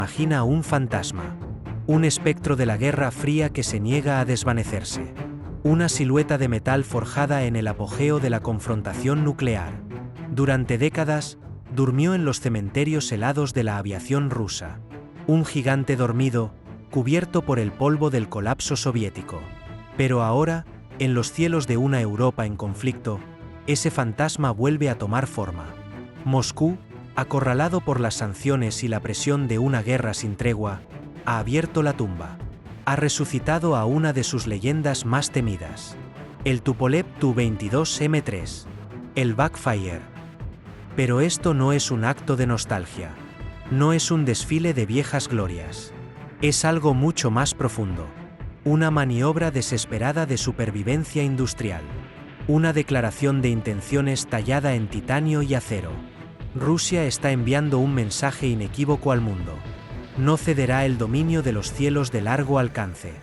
Imagina un fantasma. Un espectro de la Guerra Fría que se niega a desvanecerse. Una silueta de metal forjada en el apogeo de la confrontación nuclear. Durante décadas, durmió en los cementerios helados de la aviación rusa. Un gigante dormido, cubierto por el polvo del colapso soviético. Pero ahora, en los cielos de una Europa en conflicto, ese fantasma vuelve a tomar forma. Moscú, acorralado por las sanciones y la presión de una guerra sin tregua, ha abierto la tumba. Ha resucitado a una de sus leyendas más temidas. El Tupolev Tu-22M3. El Backfire. Pero esto no es un acto de nostalgia. No es un desfile de viejas glorias. Es algo mucho más profundo. Una maniobra desesperada de supervivencia industrial. Una declaración de intenciones tallada en titanio y acero. Rusia está enviando un mensaje inequívoco al mundo. No cederá el dominio de los cielos de largo alcance.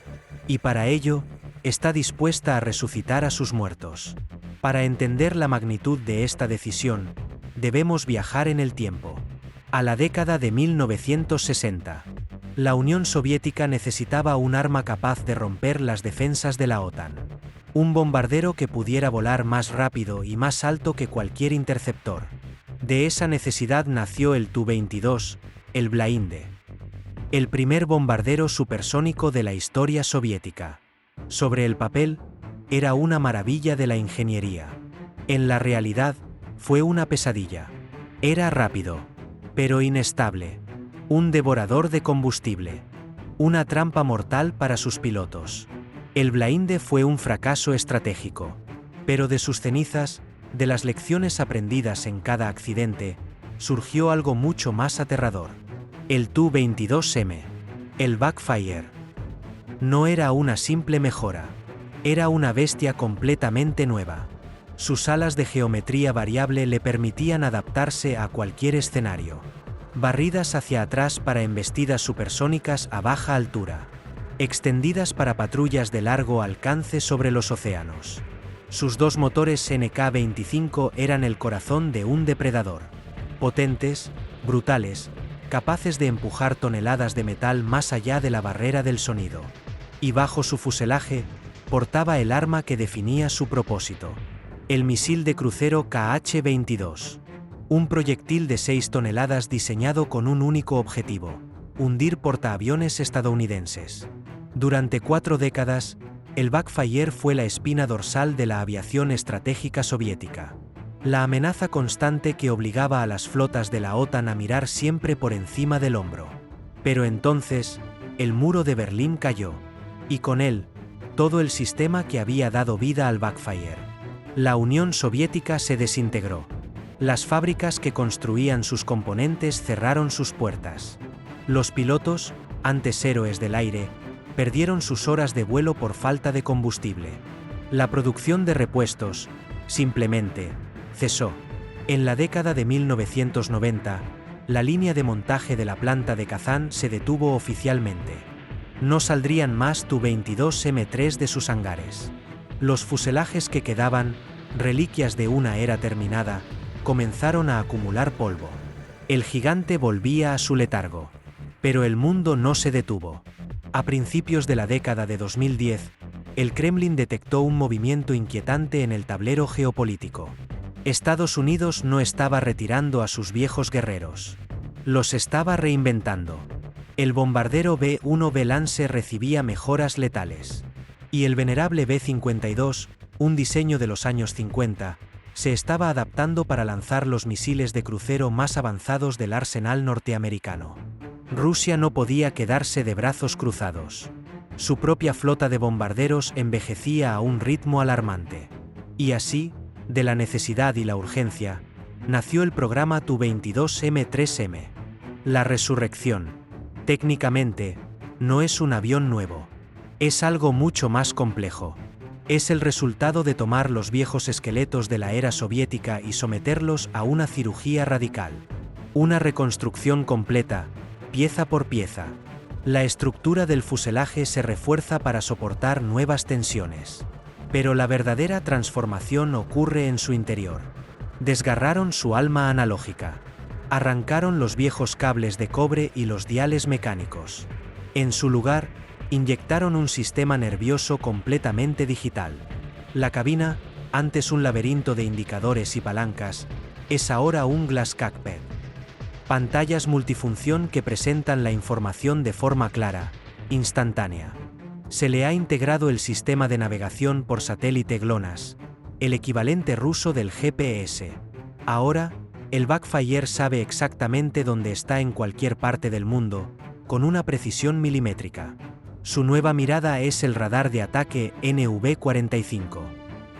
Y para ello, está dispuesta a resucitar a sus muertos. Para entender la magnitud de esta decisión, debemos viajar en el tiempo. A la década de 1960. La Unión Soviética necesitaba un arma capaz de romper las defensas de la OTAN. Un bombardero que pudiera volar más rápido y más alto que cualquier interceptor. De esa necesidad nació el Tu-22, el Blinde. El primer bombardero supersónico de la historia soviética. Sobre el papel, era una maravilla de la ingeniería. En la realidad, fue una pesadilla. Era rápido, pero inestable. Un devorador de combustible. Una trampa mortal para sus pilotos. El Blinde fue un fracaso estratégico. Pero de sus cenizas, de las lecciones aprendidas en cada accidente, surgió algo mucho más aterrador. El Tu-22M. El Backfire. No era una simple mejora. Era una bestia completamente nueva. Sus alas de geometría variable le permitían adaptarse a cualquier escenario. Barridas hacia atrás para embestidas supersónicas a baja altura. Extendidas para patrullas de largo alcance sobre los océanos. Sus dos motores NK-25 eran el corazón de un depredador. Potentes, brutales, capaces de empujar toneladas de metal más allá de la barrera del sonido. Y bajo su fuselaje, portaba el arma que definía su propósito. El misil de crucero KH-22. Un proyectil de 6 toneladas diseñado con un único objetivo: hundir portaaviones estadounidenses. Durante 4 décadas, el Backfire fue la espina dorsal de la aviación estratégica soviética. La amenaza constante que obligaba a las flotas de la OTAN a mirar siempre por encima del hombro. Pero entonces, el muro de Berlín cayó. Y con él, todo el sistema que había dado vida al Backfire. La Unión Soviética se desintegró. Las fábricas que construían sus componentes cerraron sus puertas. Los pilotos, antes héroes del aire, perdieron sus horas de vuelo por falta de combustible. La producción de repuestos, simplemente, cesó. En la década de 1990, la línea de montaje de la planta de Kazán se detuvo oficialmente. No saldrían más Tu-22M3 de sus hangares. Los fuselajes que quedaban, reliquias de una era terminada, comenzaron a acumular polvo. El gigante volvía a su letargo. Pero el mundo no se detuvo. A principios de la década de 2010, el Kremlin detectó un movimiento inquietante en el tablero geopolítico. Estados Unidos no estaba retirando a sus viejos guerreros. Los estaba reinventando. El bombardero B-1B Lance recibía mejoras letales. Y el venerable B-52, un diseño de los años 50, se estaba adaptando para lanzar los misiles de crucero más avanzados del arsenal norteamericano. Rusia no podía quedarse de brazos cruzados. Su propia flota de bombarderos envejecía a un ritmo alarmante. Y así, de la necesidad y la urgencia, nació el programa Tu-22M3M. La resurrección, técnicamente, no es un avión nuevo. Es algo mucho más complejo. Es el resultado de tomar los viejos esqueletos de la era soviética y someterlos a una cirugía radical. Una reconstrucción completa, pieza por pieza. La estructura del fuselaje se refuerza para soportar nuevas tensiones. Pero la verdadera transformación ocurre en su interior. Desgarraron su alma analógica. Arrancaron los viejos cables de cobre y los diales mecánicos. En su lugar, inyectaron un sistema nervioso completamente digital. La cabina, antes un laberinto de indicadores y palancas, es ahora un glass cockpit. Pantallas multifunción que presentan la información de forma clara, instantánea. Se le ha integrado el sistema de navegación por satélite GLONASS, el equivalente ruso del GPS. Ahora, el Backfire sabe exactamente dónde está en cualquier parte del mundo, con una precisión milimétrica. Su nueva mirada es el radar de ataque NV-45,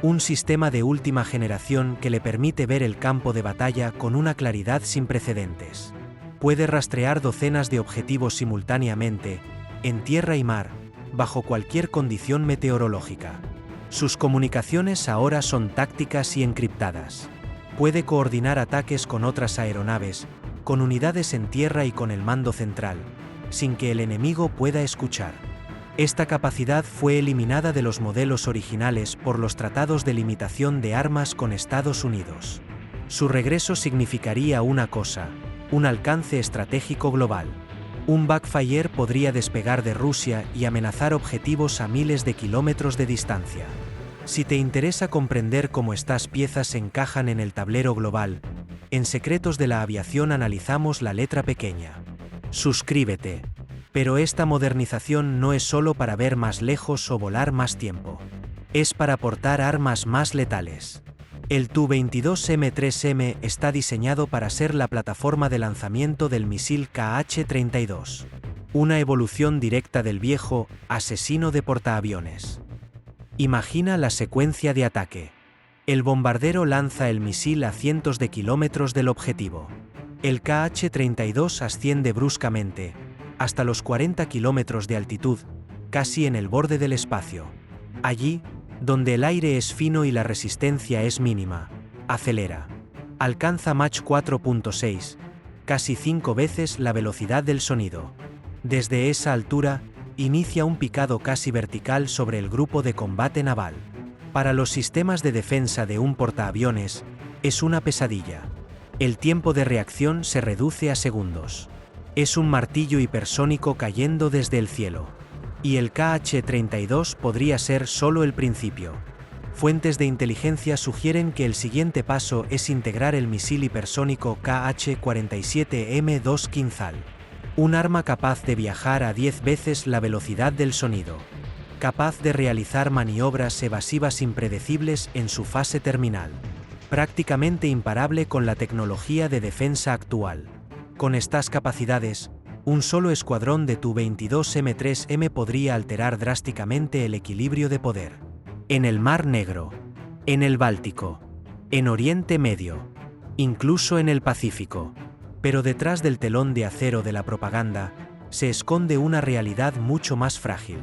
un sistema de última generación que le permite ver el campo de batalla con una claridad sin precedentes. Puede rastrear docenas de objetivos simultáneamente, en tierra y mar, bajo cualquier condición meteorológica. Sus comunicaciones ahora son tácticas y encriptadas. Puede coordinar ataques con otras aeronaves, con unidades en tierra y con el mando central, sin que el enemigo pueda escuchar. Esta capacidad fue eliminada de los modelos originales por los tratados de limitación de armas con Estados Unidos. Su regreso significaría una cosa: un alcance estratégico global. Un Backfire podría despegar de Rusia y amenazar objetivos a miles de kilómetros de distancia. Si te interesa comprender cómo estas piezas encajan en el tablero global, en Secretos de la Aviación analizamos la letra pequeña. Suscríbete. Pero esta modernización no es solo para ver más lejos o volar más tiempo. Es para portar armas más letales. El Tu-22M3M está diseñado para ser la plataforma de lanzamiento del misil KH-32. Una evolución directa del viejo asesino de portaaviones. Imagina la secuencia de ataque. El bombardero lanza el misil a cientos de kilómetros del objetivo. El KH-32 asciende bruscamente, hasta los 40 kilómetros de altitud, casi en el borde del espacio. Allí, donde el aire es fino y la resistencia es mínima, acelera. Alcanza Mach 4.6, casi 5 veces la velocidad del sonido. Desde esa altura, inicia un picado casi vertical sobre el grupo de combate naval. Para los sistemas de defensa de un portaaviones, es una pesadilla. El tiempo de reacción se reduce a segundos. Es un martillo hipersónico cayendo desde el cielo. Y el KH-32 podría ser solo el principio. Fuentes de inteligencia sugieren que el siguiente paso es integrar el misil hipersónico KH-47M2 Kinzhal. Un arma capaz de viajar a 10 veces la velocidad del sonido. Capaz de realizar maniobras evasivas impredecibles en su fase terminal. Prácticamente imparable con la tecnología de defensa actual. Con estas capacidades, un solo escuadrón de Tu-22M3M podría alterar drásticamente el equilibrio de poder. En el Mar Negro, en el Báltico, en Oriente Medio, incluso en el Pacífico. Pero detrás del telón de acero de la propaganda, se esconde una realidad mucho más frágil.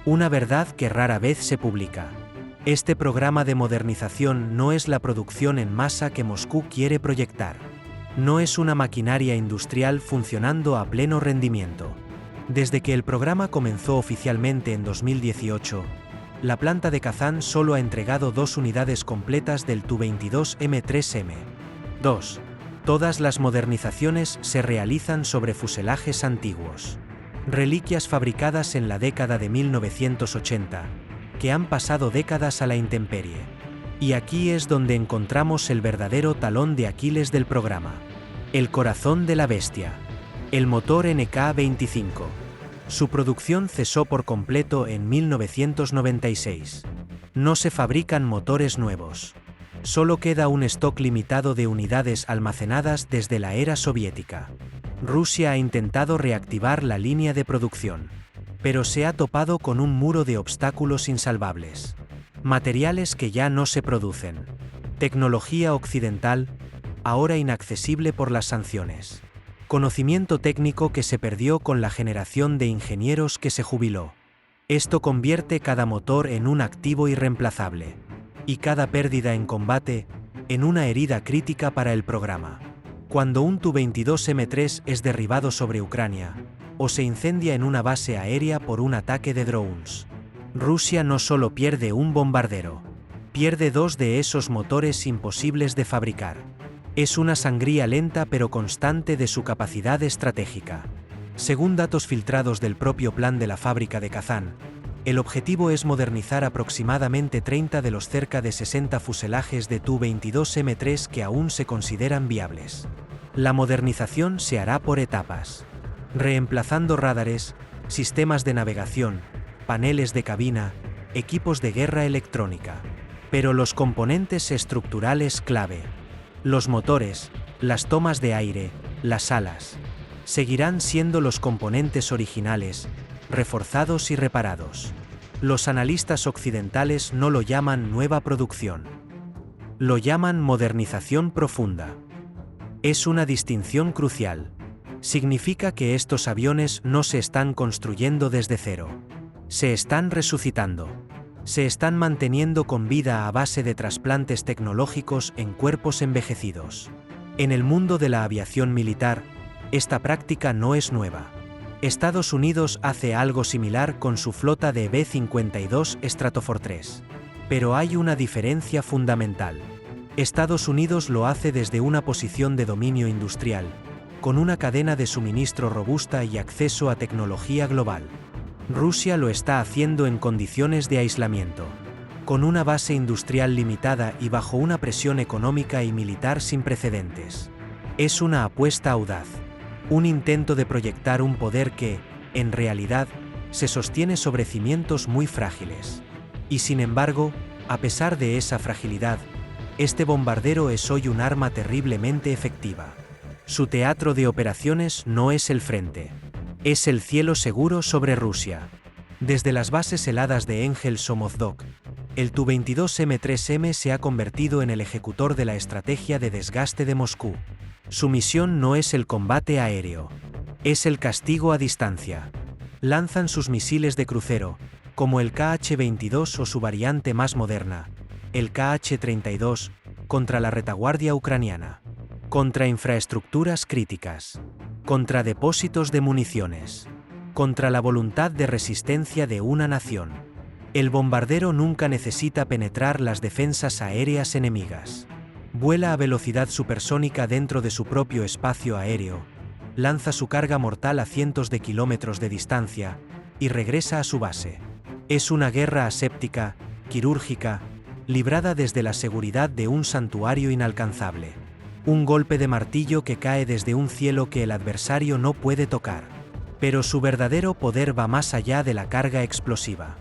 Una verdad que rara vez se publica. Este programa de modernización no es la producción en masa que Moscú quiere proyectar. No es una maquinaria industrial funcionando a pleno rendimiento. Desde que el programa comenzó oficialmente en 2018, la planta de Kazán solo ha entregado 2 unidades completas del Tu-22M3M. 2. Todas las modernizaciones se realizan sobre fuselajes antiguos. Reliquias fabricadas en la década de 1980, que han pasado décadas a la intemperie. Y aquí es donde encontramos el verdadero talón de Aquiles del programa. El corazón de la bestia. El motor NK-25. Su producción cesó por completo en 1996. No se fabrican motores nuevos. Solo queda un stock limitado de unidades almacenadas desde la era soviética. Rusia ha intentado reactivar la línea de producción, pero se ha topado con un muro de obstáculos insalvables. Materiales que ya no se producen. Tecnología occidental, ahora inaccesible por las sanciones. Conocimiento técnico que se perdió con la generación de ingenieros que se jubiló. Esto convierte cada motor en un activo irreemplazable. Y cada pérdida en combate, en una herida crítica para el programa. Cuando un Tu-22M3 es derribado sobre Ucrania, o se incendia en una base aérea por un ataque de drones, Rusia no solo pierde un bombardero, pierde 2 de esos motores imposibles de fabricar. Es una sangría lenta pero constante de su capacidad estratégica. Según datos filtrados del propio plan de la fábrica de Kazán, el objetivo es modernizar aproximadamente 30 de los cerca de 60 fuselajes de Tu-22M3 que aún se consideran viables. La modernización se hará por etapas, reemplazando radares, sistemas de navegación, paneles de cabina, equipos de guerra electrónica. Pero los componentes estructurales clave, los motores, las tomas de aire, las alas, seguirán siendo los componentes originales, reforzados y reparados. Los analistas occidentales no lo llaman nueva producción. Lo llaman modernización profunda. Es una distinción crucial. Significa que estos aviones no se están construyendo desde cero. Se están resucitando. Se están manteniendo con vida a base de trasplantes tecnológicos en cuerpos envejecidos. En el mundo de la aviación militar, esta práctica no es nueva. Estados Unidos hace algo similar con su flota de B-52 Stratofor 3. Pero hay una diferencia fundamental. Estados Unidos lo hace desde una posición de dominio industrial, con una cadena de suministro robusta y acceso a tecnología global. Rusia lo está haciendo en condiciones de aislamiento, con una base industrial limitada y bajo una presión económica y militar sin precedentes. Es una apuesta audaz, un intento de proyectar un poder que, en realidad, se sostiene sobre cimientos muy frágiles. Y sin embargo, a pesar de esa fragilidad, este bombardero es hoy un arma terriblemente efectiva. Su teatro de operaciones no es el frente. Es el cielo seguro sobre Rusia. Desde las bases heladas de Engels o Mozdok, el Tu-22M3M se ha convertido en el ejecutor de la estrategia de desgaste de Moscú. Su misión no es el combate aéreo. Es el castigo a distancia. Lanzan sus misiles de crucero, como el Kh-22 o su variante más moderna, el Kh-32, contra la retaguardia ucraniana. Contra infraestructuras críticas. Contra depósitos de municiones. Contra la voluntad de resistencia de una nación. El bombardero nunca necesita penetrar las defensas aéreas enemigas. Vuela a velocidad supersónica dentro de su propio espacio aéreo, lanza su carga mortal a cientos de kilómetros de distancia, y regresa a su base. Es una guerra aséptica, quirúrgica, librada desde la seguridad de un santuario inalcanzable. Un golpe de martillo que cae desde un cielo que el adversario no puede tocar. Pero su verdadero poder va más allá de la carga explosiva.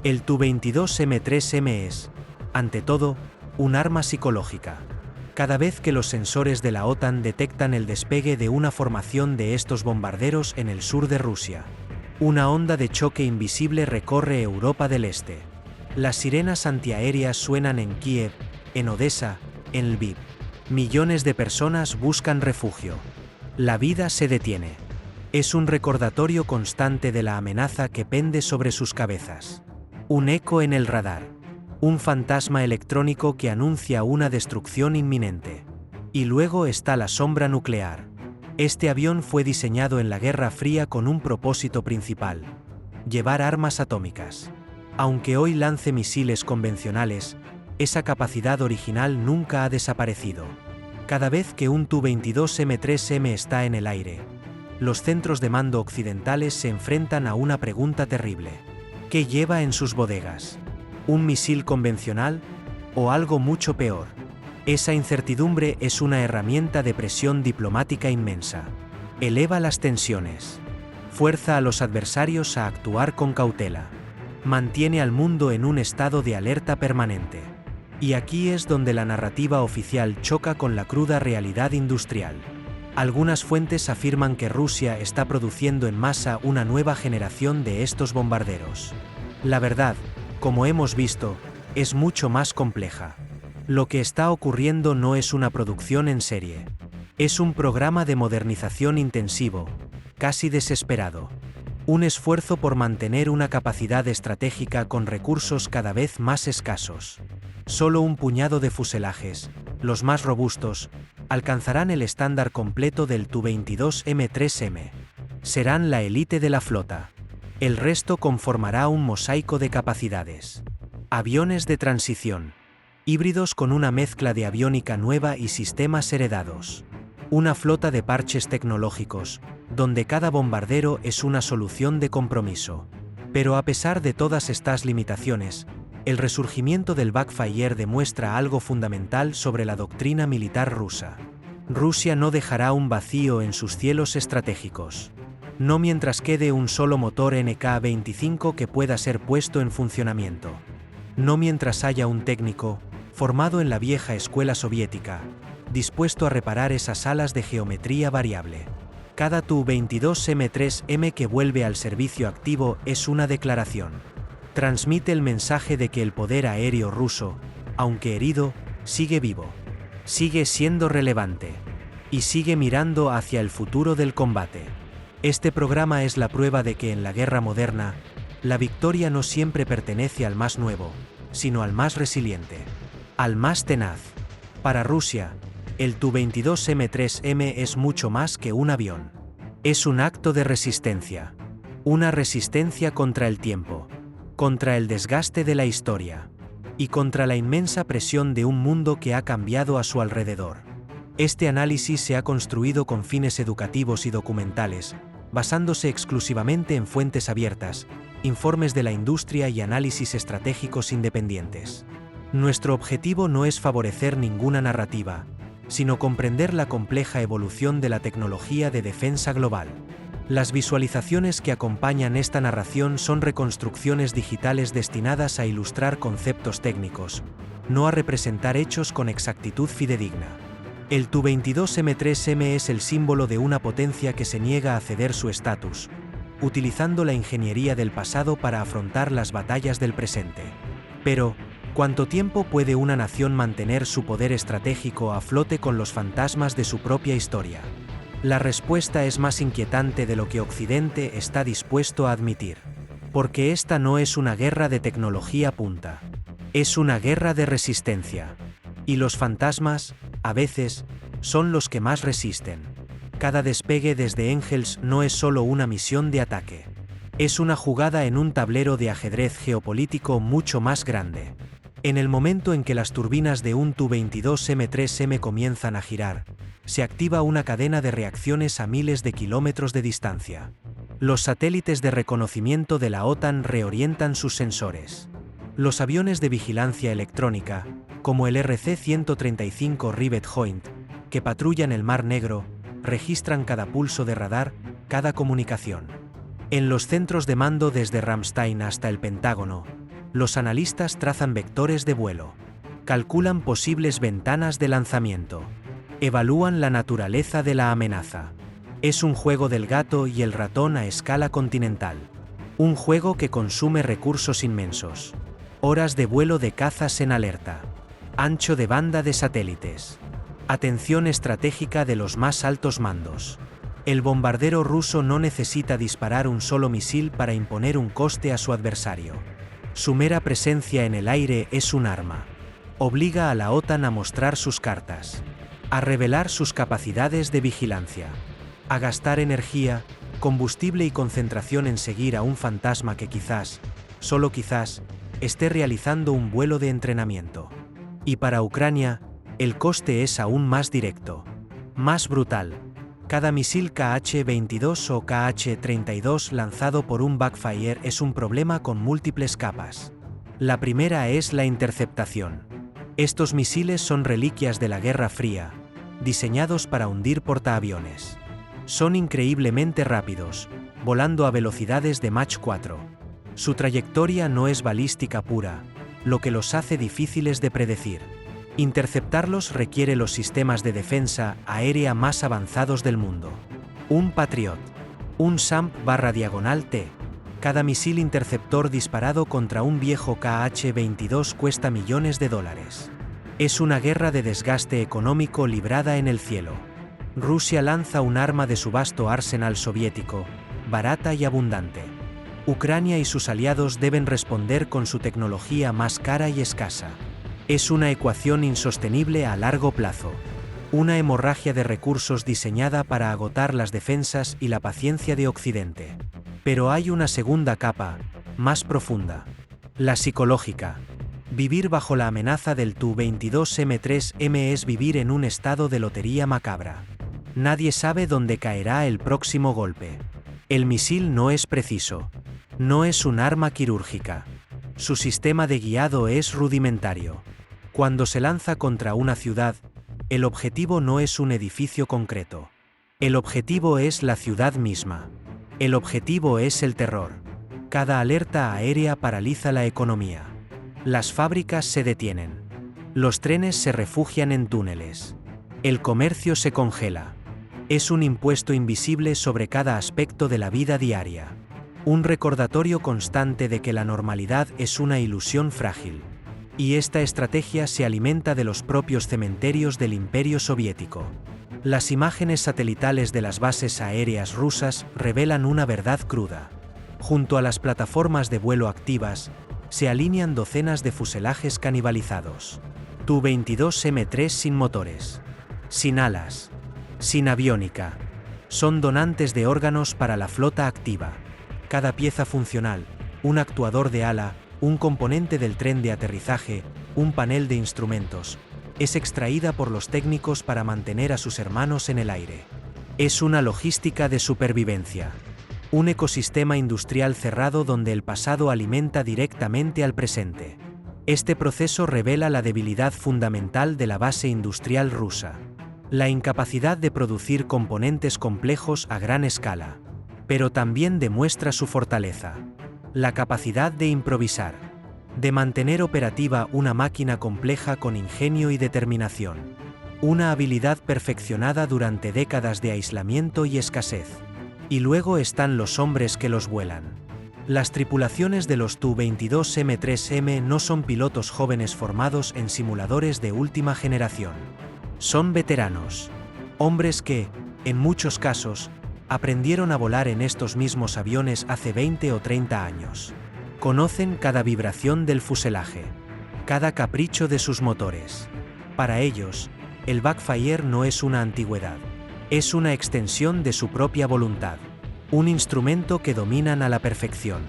El Tu-22M3M es, ante todo, un arma psicológica. Cada vez que los sensores de la OTAN detectan el despegue de una formación de estos bombarderos en el sur de Rusia, una onda de choque invisible recorre Europa del Este. Las sirenas antiaéreas suenan en Kiev, en Odessa, en Lviv. Millones de personas buscan refugio. La vida se detiene. Es un recordatorio constante de la amenaza que pende sobre sus cabezas. Un eco en el radar. Un fantasma electrónico que anuncia una destrucción inminente. Y luego está la sombra nuclear. Este avión fue diseñado en la Guerra Fría con un propósito principal: llevar armas atómicas. Aunque hoy lance misiles convencionales, esa capacidad original nunca ha desaparecido. Cada vez que un Tu-22M3M está en el aire, los centros de mando occidentales se enfrentan a una pregunta terrible. ¿Qué lleva en sus bodegas? ¿Un misil convencional? ¿O algo mucho peor? Esa incertidumbre es una herramienta de presión diplomática inmensa. Eleva las tensiones. Fuerza a los adversarios a actuar con cautela. Mantiene al mundo en un estado de alerta permanente. Y aquí es donde la narrativa oficial choca con la cruda realidad industrial. Algunas fuentes afirman que Rusia está produciendo en masa una nueva generación de estos bombarderos. La verdad, como hemos visto, es mucho más compleja. Lo que está ocurriendo no es una producción en serie. Es un programa de modernización intensivo, casi desesperado. Un esfuerzo por mantener una capacidad estratégica con recursos cada vez más escasos. Solo un puñado de fuselajes, los más robustos, alcanzarán el estándar completo del Tu-22M3M. Serán la élite de la flota. El resto conformará un mosaico de capacidades. Aviones de transición. Híbridos con una mezcla de aviónica nueva y sistemas heredados. Una flota de parches tecnológicos, donde cada bombardero es una solución de compromiso. Pero a pesar de todas estas limitaciones, el resurgimiento del Backfire demuestra algo fundamental sobre la doctrina militar rusa. Rusia no dejará un vacío en sus cielos estratégicos. No mientras quede un solo motor NK-25 que pueda ser puesto en funcionamiento. No mientras haya un técnico, formado en la vieja escuela soviética, dispuesto a reparar esas alas de geometría variable. Cada Tu-22M3M que vuelve al servicio activo es una declaración. Transmite el mensaje de que el poder aéreo ruso, aunque herido, sigue vivo. Sigue siendo relevante. Y sigue mirando hacia el futuro del combate. Este programa es la prueba de que en la guerra moderna, la victoria no siempre pertenece al más nuevo, sino al más resiliente, al más tenaz. Para Rusia, el Tu-22M3M es mucho más que un avión. Es un acto de resistencia. Una resistencia contra el tiempo, contra el desgaste de la historia, y contra la inmensa presión de un mundo que ha cambiado a su alrededor. Este análisis se ha construido con fines educativos y documentales, basándose exclusivamente en fuentes abiertas, informes de la industria y análisis estratégicos independientes. Nuestro objetivo no es favorecer ninguna narrativa, sino comprender la compleja evolución de la tecnología de defensa global. Las visualizaciones que acompañan esta narración son reconstrucciones digitales destinadas a ilustrar conceptos técnicos, no a representar hechos con exactitud fidedigna. El Tu-22M3M es el símbolo de una potencia que se niega a ceder su estatus, utilizando la ingeniería del pasado para afrontar las batallas del presente. Pero, ¿cuánto tiempo puede una nación mantener su poder estratégico a flote con los fantasmas de su propia historia? La respuesta es más inquietante de lo que Occidente está dispuesto a admitir. Porque esta no es una guerra de tecnología punta. Es una guerra de resistencia. Y los fantasmas, a veces, son los que más resisten. Cada despegue desde Engels no es solo una misión de ataque. Es una jugada en un tablero de ajedrez geopolítico mucho más grande. En el momento en que las turbinas de un Tu-22M3M comienzan a girar, se activa una cadena de reacciones a miles de kilómetros de distancia. Los satélites de reconocimiento de la OTAN reorientan sus sensores. Los aviones de vigilancia electrónica, como el RC-135 Rivet Joint, que patrullan el Mar Negro, registran cada pulso de radar, cada comunicación. En los centros de mando desde Ramstein hasta el Pentágono, los analistas trazan vectores de vuelo, calculan posibles ventanas de lanzamiento, evalúan la naturaleza de la amenaza. Es un juego del gato y el ratón a escala continental. Un juego que consume recursos inmensos. Horas de vuelo de cazas en alerta. Ancho de banda de satélites. Atención estratégica de los más altos mandos. El bombardero ruso no necesita disparar un solo misil para imponer un coste a su adversario. Su mera presencia en el aire es un arma. Obliga a la OTAN a mostrar sus cartas, a revelar sus capacidades de vigilancia, a gastar energía, combustible y concentración en seguir a un fantasma que quizás, solo quizás, esté realizando un vuelo de entrenamiento. Y para Ucrania, el coste es aún más directo, más brutal. Cada misil KH-22 o KH-32 lanzado por un Backfire es un problema con múltiples capas. La primera es la interceptación. Estos misiles son reliquias de la Guerra Fría, diseñados para hundir portaaviones. Son increíblemente rápidos, volando a velocidades de Mach 4. Su trayectoria no es balística pura, lo que los hace difíciles de predecir. Interceptarlos requiere los sistemas de defensa aérea más avanzados del mundo. Un Patriot. Un SAMP/T. Cada misil interceptor disparado contra un viejo KH-22 cuesta millones de dólares. Es una guerra de desgaste económico librada en el cielo. Rusia lanza un arma de su vasto arsenal soviético, barata y abundante. Ucrania y sus aliados deben responder con su tecnología más cara y escasa. Es una ecuación insostenible a largo plazo. Una hemorragia de recursos diseñada para agotar las defensas y la paciencia de Occidente. Pero hay una segunda capa, más profunda. La psicológica. Vivir bajo la amenaza del Tu-22M3M es vivir en un estado de lotería macabra. Nadie sabe dónde caerá el próximo golpe. El misil no es preciso. No es un arma quirúrgica. Su sistema de guiado es rudimentario. Cuando se lanza contra una ciudad, el objetivo no es un edificio concreto. El objetivo es la ciudad misma. El objetivo es el terror. Cada alerta aérea paraliza la economía. Las fábricas se detienen. Los trenes se refugian en túneles. El comercio se congela. Es un impuesto invisible sobre cada aspecto de la vida diaria. Un recordatorio constante de que la normalidad es una ilusión frágil. Y esta estrategia se alimenta de los propios cementerios del Imperio Soviético. Las imágenes satelitales de las bases aéreas rusas revelan una verdad cruda. Junto a las plataformas de vuelo activas, se alinean docenas de fuselajes canibalizados. Tu-22M3 sin motores, sin alas, sin aviónica. Son donantes de órganos para la flota activa. Cada pieza funcional, un actuador de ala, un componente del tren de aterrizaje, un panel de instrumentos, es extraída por los técnicos para mantener a sus hermanos en el aire. Es una logística de supervivencia. Un ecosistema industrial cerrado donde el pasado alimenta directamente al presente. Este proceso revela la debilidad fundamental de la base industrial rusa. La incapacidad de producir componentes complejos a gran escala. Pero también demuestra su fortaleza. La capacidad de improvisar. De mantener operativa una máquina compleja con ingenio y determinación. Una habilidad perfeccionada durante décadas de aislamiento y escasez. Y luego están los hombres que los vuelan. Las tripulaciones de los Tu-22M3M no son pilotos jóvenes formados en simuladores de última generación. Son veteranos. Hombres que, en muchos casos, aprendieron a volar en estos mismos aviones hace 20 o 30 años. Conocen cada vibración del fuselaje, cada capricho de sus motores. Para ellos, el backfire no es una antigüedad. Es una extensión de su propia voluntad, un instrumento que dominan a la perfección.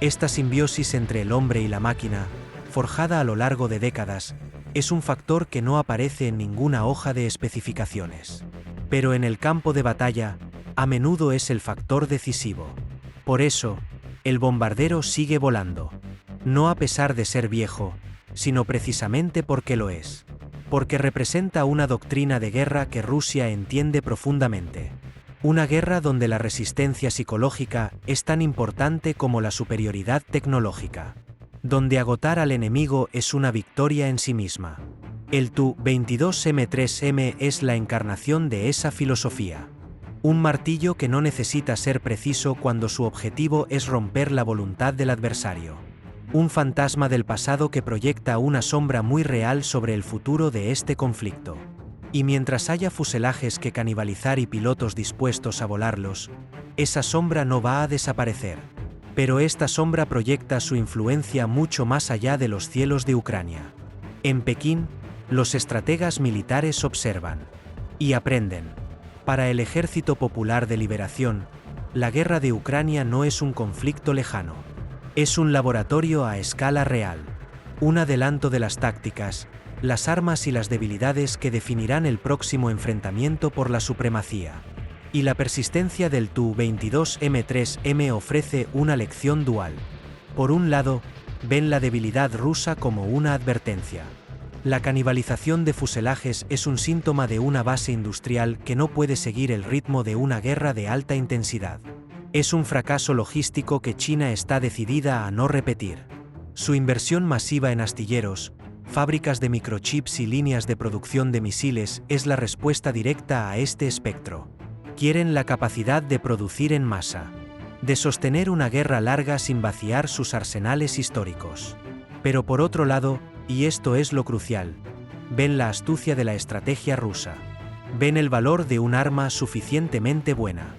Esta simbiosis entre el hombre y la máquina, forjada a lo largo de décadas, es un factor que no aparece en ninguna hoja de especificaciones. Pero en el campo de batalla, a menudo es el factor decisivo. Por eso, el bombardero sigue volando. No a pesar de ser viejo, sino precisamente porque lo es. Porque representa una doctrina de guerra que Rusia entiende profundamente. Una guerra donde la resistencia psicológica es tan importante como la superioridad tecnológica. Donde agotar al enemigo es una victoria en sí misma. El Tu-22M3M es la encarnación de esa filosofía. Un martillo que no necesita ser preciso cuando su objetivo es romper la voluntad del adversario. Un fantasma del pasado que proyecta una sombra muy real sobre el futuro de este conflicto. Y mientras haya fuselajes que canibalizar y pilotos dispuestos a volarlos, esa sombra no va a desaparecer. Pero esta sombra proyecta su influencia mucho más allá de los cielos de Ucrania. En Pekín, los estrategas militares observan y aprenden. Para el Ejército Popular de Liberación, la guerra de Ucrania no es un conflicto lejano. Es un laboratorio a escala real. Un adelanto de las tácticas, las armas y las debilidades que definirán el próximo enfrentamiento por la supremacía. Y la persistencia del Tu-22M3M ofrece una lección dual. Por un lado, ven la debilidad rusa como una advertencia. La canibalización de fuselajes es un síntoma de una base industrial que no puede seguir el ritmo de una guerra de alta intensidad. Es un fracaso logístico que China está decidida a no repetir. Su inversión masiva en astilleros, fábricas de microchips y líneas de producción de misiles es la respuesta directa a este espectro. Quieren la capacidad de producir en masa, de sostener una guerra larga sin vaciar sus arsenales históricos. Pero por otro lado, y esto es lo crucial, ven la astucia de la estrategia rusa. Ven el valor de un arma suficientemente buena.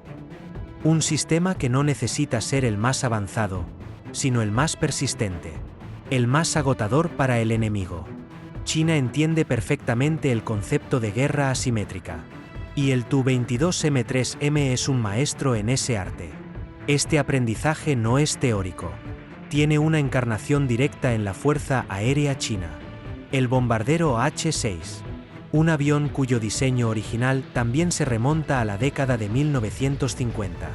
Un sistema que no necesita ser el más avanzado, sino el más persistente, el más agotador para el enemigo. China entiende perfectamente el concepto de guerra asimétrica. Y el Tu-22M3M es un maestro en ese arte. Este aprendizaje no es teórico. tiene una encarnación directa en la Fuerza Aérea China. El bombardero H-6. Un avión cuyo diseño original también se remonta a la década de 1950.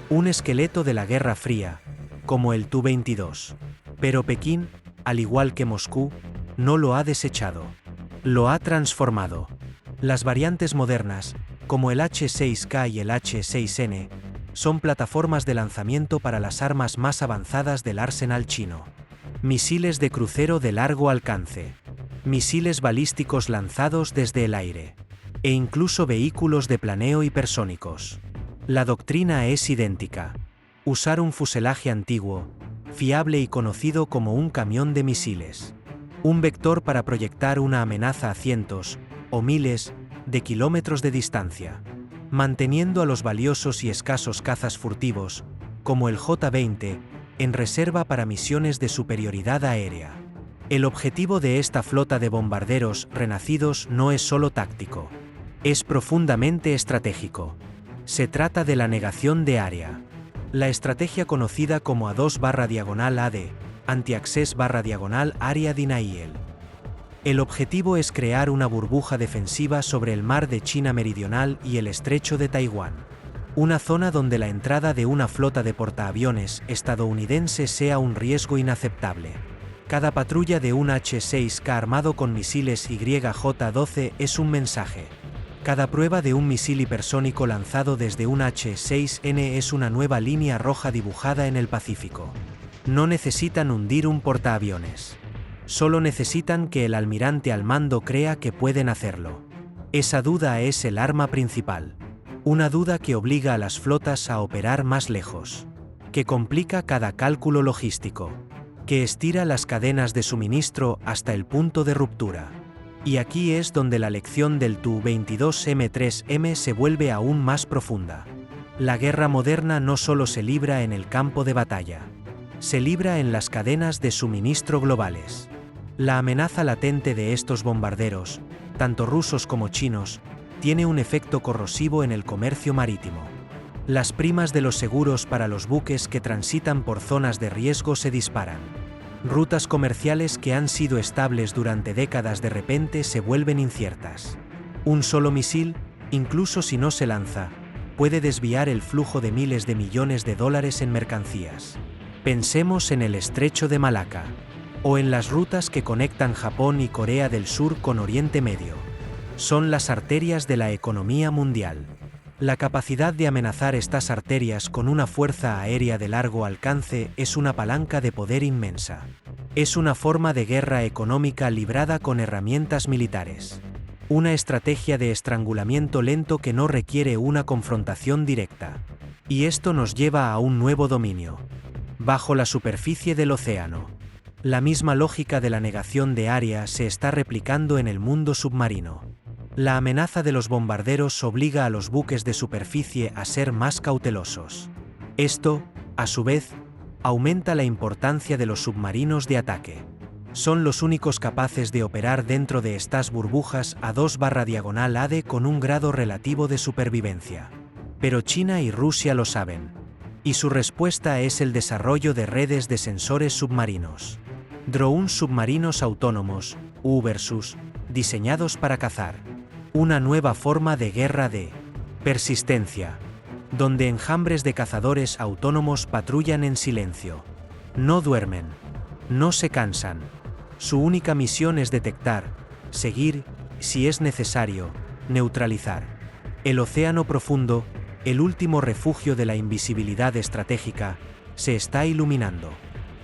Un esqueleto de la Guerra Fría, como el Tu-22. Pero Pekín, al igual que Moscú, no lo ha desechado. Lo ha transformado. Las variantes modernas, como el H-6K y el H-6N, son plataformas de lanzamiento para las armas más avanzadas del arsenal chino. Misiles de crucero de largo alcance. Misiles balísticos lanzados desde el aire. E incluso vehículos de planeo hipersónicos. La doctrina es idéntica. Usar un fuselaje antiguo, fiable y conocido como un camión de misiles. Un vector para proyectar una amenaza a cientos, o miles, de kilómetros de distancia. Manteniendo a los valiosos y escasos cazas furtivos, como el J-20, en reserva para misiones de superioridad aérea. El objetivo de esta flota de bombarderos renacidos no es solo táctico. Es profundamente estratégico. Se trata de la negación de área. La estrategia conocida como A2/AD, Anti-Access/Area Denial. El objetivo es crear una burbuja defensiva sobre el mar de China Meridional y el estrecho de Taiwán. Una zona donde la entrada de una flota de portaaviones estadounidense sea un riesgo inaceptable. Cada patrulla de un H-6K armado con misiles YJ-12 es un mensaje. Cada prueba de un misil hipersónico lanzado desde un H-6N es una nueva línea roja dibujada en el Pacífico. No necesitan hundir un portaaviones. Solo necesitan que el almirante al mando crea que pueden hacerlo. Esa duda es el arma principal. Una duda que obliga a las flotas a operar más lejos. Que complica cada cálculo logístico. Que estira las cadenas de suministro hasta el punto de ruptura. Y aquí es donde la lección del Tu-22M3M se vuelve aún más profunda. La guerra moderna no solo se libra en el campo de batalla. Se libra en las cadenas de suministro globales. La amenaza latente de estos bombarderos, tanto rusos como chinos, tiene un efecto corrosivo en el comercio marítimo. Las primas de los seguros para los buques que transitan por zonas de riesgo se disparan. Rutas comerciales que han sido estables durante décadas de repente se vuelven inciertas. Un solo misil, incluso si no se lanza, puede desviar el flujo de miles de millones de dólares en mercancías. Pensemos en el estrecho de Malaca. O en las rutas que conectan Japón y Corea del Sur con Oriente Medio. Son las arterias de la economía mundial. La capacidad de amenazar estas arterias con una fuerza aérea de largo alcance es una palanca de poder inmensa. Es una forma de guerra económica librada con herramientas militares. Una estrategia de estrangulamiento lento que no requiere una confrontación directa. Y esto nos lleva a un nuevo dominio. Bajo la superficie del océano. La misma lógica de la negación de área se está replicando en el mundo submarino. La amenaza de los bombarderos obliga a los buques de superficie a ser más cautelosos. Esto, a su vez, aumenta la importancia de los submarinos de ataque. Son los únicos capaces de operar dentro de estas burbujas A2/AD con un grado relativo de supervivencia. Pero China y Rusia lo saben. Y su respuesta es el desarrollo de redes de sensores submarinos. Drones submarinos autónomos, UVERSUS, diseñados para cazar. Una nueva forma de guerra de persistencia, donde enjambres de cazadores autónomos patrullan en silencio. No duermen. No se cansan. Su única misión es detectar, seguir, si es necesario, neutralizar. El océano profundo, el último refugio de la invisibilidad estratégica, se está iluminando.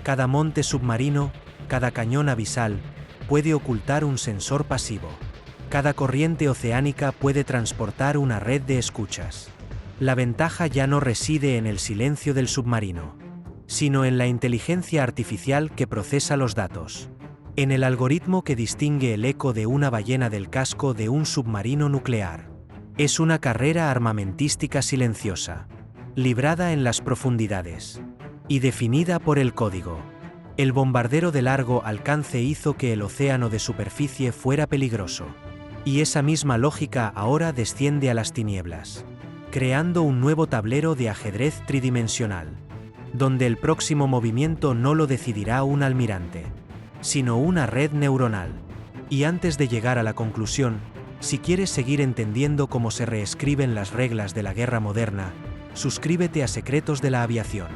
Cada monte submarino, cada cañón abisal, puede ocultar un sensor pasivo. Cada corriente oceánica puede transportar una red de escuchas. La ventaja ya no reside en el silencio del submarino, sino en la inteligencia artificial que procesa los datos. En el algoritmo que distingue el eco de una ballena del casco de un submarino nuclear. Es una carrera armamentística silenciosa, librada en las profundidades, y definida por el código. El bombardero de largo alcance hizo que el océano de superficie fuera peligroso. Y esa misma lógica ahora desciende a las tinieblas, creando un nuevo tablero de ajedrez tridimensional. donde el próximo movimiento no lo decidirá un almirante, sino una red neuronal. Y antes de llegar a la conclusión, si quieres seguir entendiendo cómo se reescriben las reglas de la guerra moderna, suscríbete a Secretos de la Aviación.